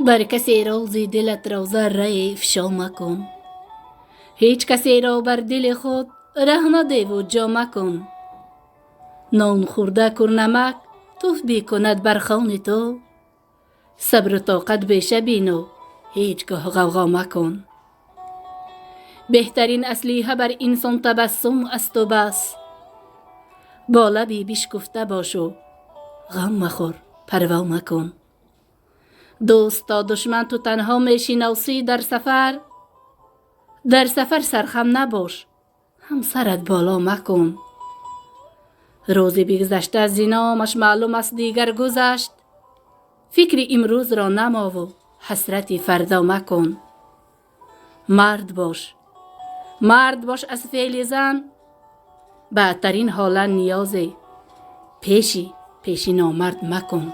بر کسی روزی دلت را ذره افشا مکن. هیچ کسی را بر دل خود ره نده و جا مکن. نان خورده کر نمک توف بی کند بر خوان تو. صبر و طاقت بیشه بین و هیچگاه غوغا مکن. بهترین اسلحه بر انسان تبسم است و بس. با لبی بشکفته باش و غم مخور، پروا مکن. دوست تا دشمن تو تنها میشناسی در سفر. در سفر سرخم نباش، هم سرت بالا مکن. روزی بگذشته از زینامش معلوم است دیگر گذشت. فکر امروز را نما و حسرت فردا مکن. مرد باش از فعل زن. بدترین حالا نیازی پیشی نامرد مکن.